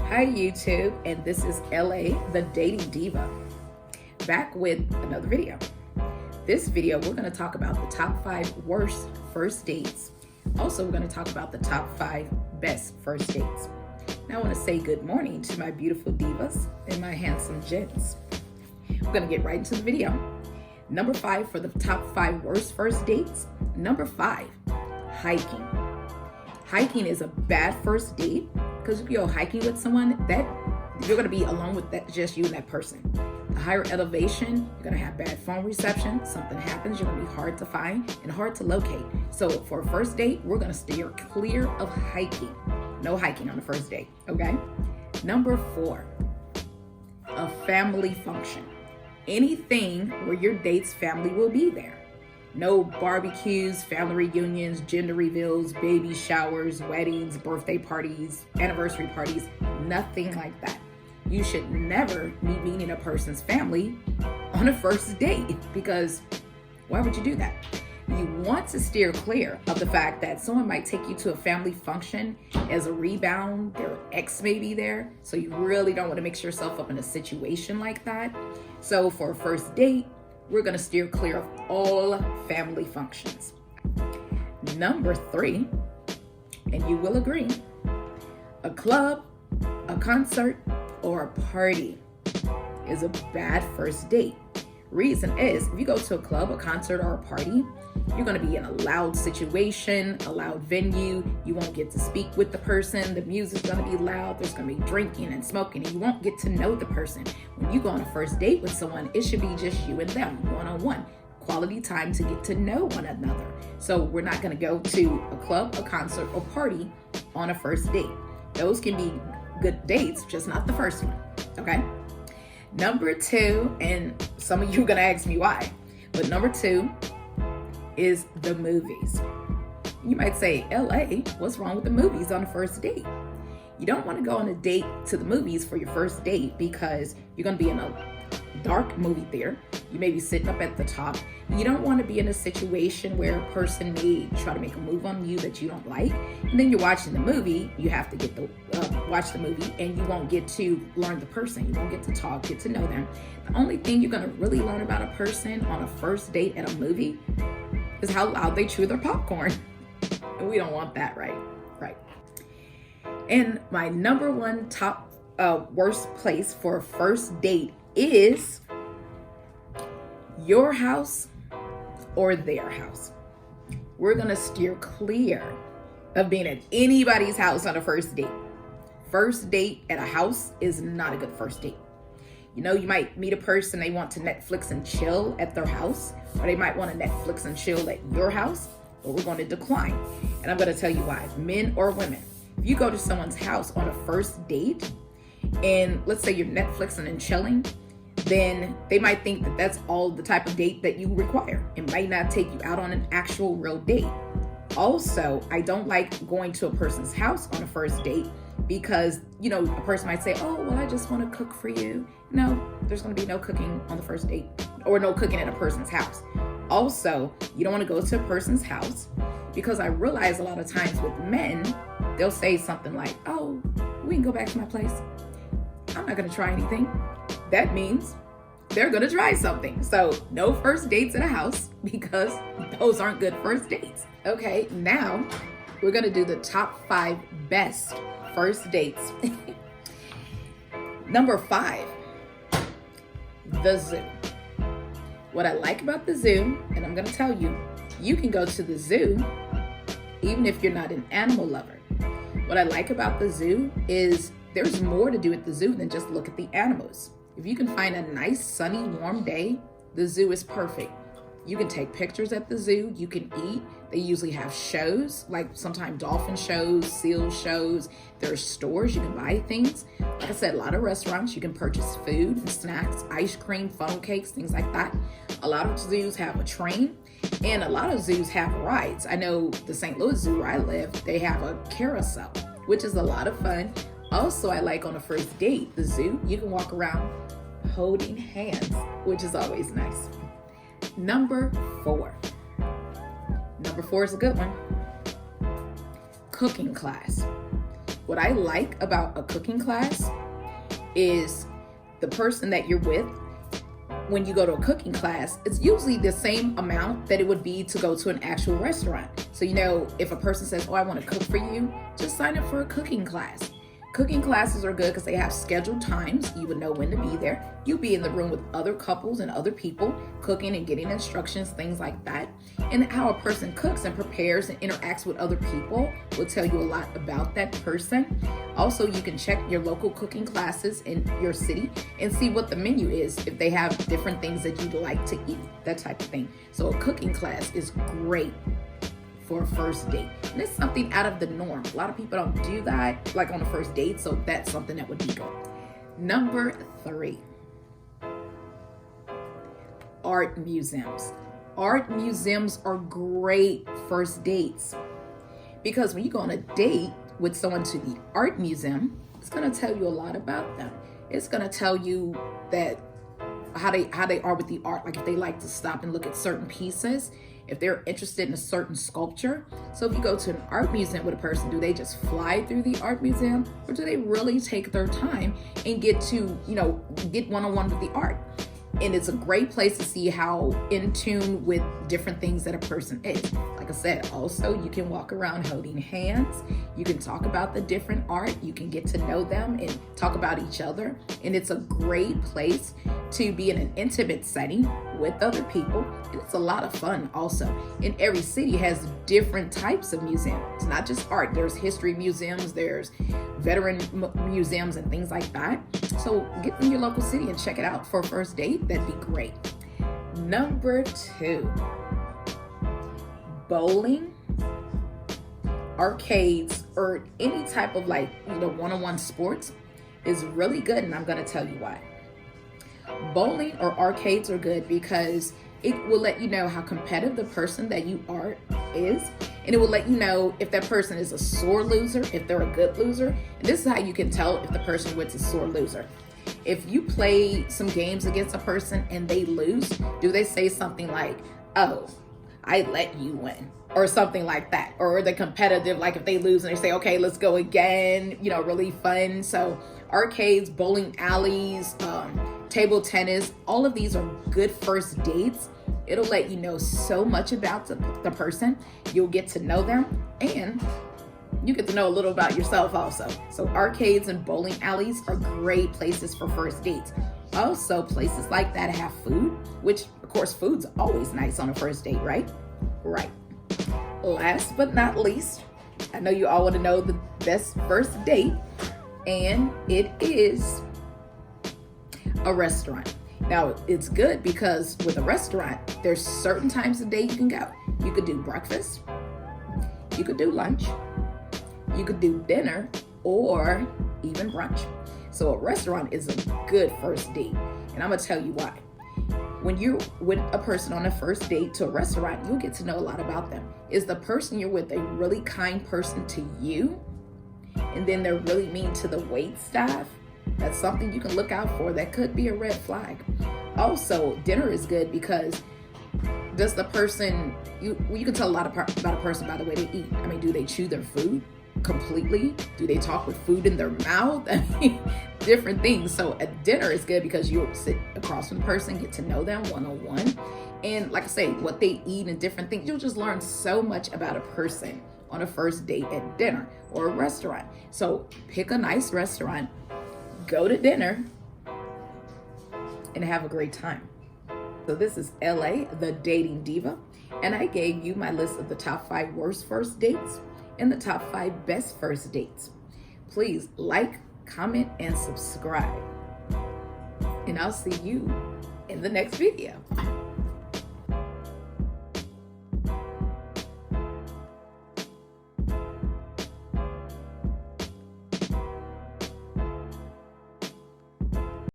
Hi YouTube, and this is LA, the Dating Diva, back with another video. This video, we're gonna talk about the top 5 worst first dates. Also, we're gonna talk about the top 5 best first dates. Now I wanna say good morning to my beautiful divas and my handsome gents. We're gonna get right into the video. Number 5 for the top 5 worst first dates. Number 5, hiking. Hiking is a bad first date because if you're hiking with someone, that you're gonna be alone with that, just you and that person. The higher elevation, you're gonna have bad phone reception. Something happens, you're gonna be hard to find and hard to locate. So for a first date, we're gonna steer clear of hiking. No hiking on the first date, okay? Number 4, a family function. Anything where your date's family will be there. No barbecues, family reunions, gender reveals, baby showers, weddings, birthday parties, anniversary parties, nothing like that. You should never be meeting a person's family on a first date because why would you do that? You want to steer clear of the fact that someone might take you to a family function as a rebound, their ex may be there, so you really don't want to mix yourself up in a situation like that. So for a first date, we're gonna steer clear of all family functions. Number 3, and you will agree, a club, a concert, or a party is a bad first date. Reason is, if you go to a club, a concert, or a party, you're gonna be in a loud situation, a loud venue. You won't get to speak with the person. The music's gonna be loud. There's gonna be drinking and smoking, and you won't get to know the person. When you go on a first date with someone, it should be just you and them, one-on-one. Quality time to get to know one another. So we're not gonna go to a club, a concert, or party on a first date. Those can be good dates, just not the first one, okay? Number 2, and some of you are gonna ask me why, but number 2 is the movies. You might say, LA, what's wrong with the movies on a first date? You don't want to go on a date to the movies for your first date because you're going to be in a dark movie theater. You may be sitting up at the top. You don't want to be in a situation where a person may try to make a move on you that you don't like. And then you're watching the movie, you have to watch the movie, and you won't get to learn the person. You won't get to talk, get to know them. The only thing you're going to really learn about a person on a first date at a movie is how loud they chew their popcorn. And we don't want that, right? Right. And my number 1 top worst place for a first date is your house or their house. We're gonna steer clear of being at anybody's house on a first date. First date at a house is not a good first date. You know, you might meet a person, they want to Netflix and chill at their house, or they might want to Netflix and chill at your house, but we're going to decline. And I'm going to tell you why, men or women. If you go to someone's house on a first date, and let's say you're Netflixing and chilling, then they might think that that's all the type of date that you require. It might not take you out on an actual real date. Also, I don't like going to a person's house on a first date because, you know, a person might say, oh, well, I just want to cook for you. No, there's going to be no cooking on the first date or no cooking at a person's house. Also, you don't want to go to a person's house because I realize a lot of times with men, they'll say something like, oh, we can go back to my place. I'm not going to try anything. That means they're going to try something. So no first dates in a house because those aren't good first dates. Okay, now we're going to do the top 5 best first dates. Number 5, the zoo. What I like about the zoo, and I'm going to tell you, you can go to the zoo even if you're not an animal lover. What I like about the zoo is there's more to do at the zoo than just look at the animals. If you can find a nice, sunny, warm day, the zoo is perfect. You can take pictures at the zoo, you can eat. They usually have shows, like sometimes dolphin shows, seal shows. There's stores, you can buy things. Like I said, a lot of restaurants, you can purchase food and snacks, ice cream, funnel cakes, things like that. A lot of zoos have a train, and a lot of zoos have rides. I know the St. Louis Zoo where I live, they have a carousel, which is a lot of fun. Also, I like on a first date, the zoo, you can walk around holding hands, which is always nice. Number 4. Number 4 is a good one. Cooking class. what I like about a cooking class is the person that you're with. When you go to a cooking class, it's usually the same amount that it would be to go to an actual restaurant. So, if a person says, oh, I want to cook for you, just sign up for a cooking class. Cooking classes are good because they have scheduled times. You would know when to be there. You'll be in the room with other couples and other people cooking and getting instructions, things like that. And how a person cooks and prepares and interacts with other people will tell you a lot about that person. Also, you can check your local cooking classes in your city and see what the menu is, if they have different things that you'd like to eat, that type of thing. So a cooking class is great for a first date. And it's something out of the norm. A lot of people don't do that like on a first date, so that's something that would be good. Number 3, art museums. Art museums are great first dates because when you go on a date with someone to the art museum, it's going to tell you a lot about them. It's going to tell you that how they are with the art, like if they like to stop and look at certain pieces, if they're interested in a certain sculpture. So if you go to an art museum with a person, do they just fly through the art museum, or do they really take their time and get to, get one-on-one with the art? And it's a great place to see how in tune with different things that a person is. Like I said, also you can walk around holding hands. You can talk about the different art. You can get to know them and talk about each other. And it's a great place to be in an intimate setting with other people. And it's a lot of fun also. And every city has different types of museums. It's not just art. There's history museums, there's veteran museums and things like that. So get in your local city and check it out for a first date. That'd be great. Number 2, bowling, arcades, or any type of one-on-one sports is really good, and I'm going to tell you why. Bowling or arcades are good because it will let you know how competitive the person that you are is, and it will let you know if that person is a sore loser, if they're a good loser. And this is how you can tell if the person was a sore loser. If you play some games against a person and they lose, do they say something like, oh, I let you win, or something like that? Or are they competitive, like if they lose and they say, okay, let's go again, really fun? So arcades, bowling alleys, table tennis, all of these are good first dates. It'll let you know so much about the person. You'll get to know them, and you get to know a little about yourself also. So arcades and bowling alleys are great places for first dates. Also, places like that have food, which of course food's always nice on a first date, right? Right. Last but not least, I know you all want to know the best first date, and it is a restaurant. Now, it's good because with a restaurant, there's certain times of day you can go. You could do breakfast, you could do lunch, you could do dinner, or even brunch. So a restaurant is a good first date, and I'm gonna tell you why. When you're with a person on a first date to a restaurant, you'll get to know a lot about them. Is the person you're with a really kind person to you, and then they're really mean to the wait staff? That's something you can look out for. That could be a red flag. Also, dinner is good because does the person, you can tell a lot about a person by the way they eat. I mean, do they chew their food completely? Do they talk with food in their mouth? I mean, different things. So a dinner is good because you'll sit across from the person, get to know them one-on-one. And like I say, what they eat and different things, you'll just learn so much about a person on a first date at dinner or a restaurant. So pick a nice restaurant, go to dinner, and have a great time. So this is LA, the Dating Diva, and I gave you my list of the top 5 worst first dates and the top 5 best first dates. Please like, comment, and subscribe. And I'll see you in the next video.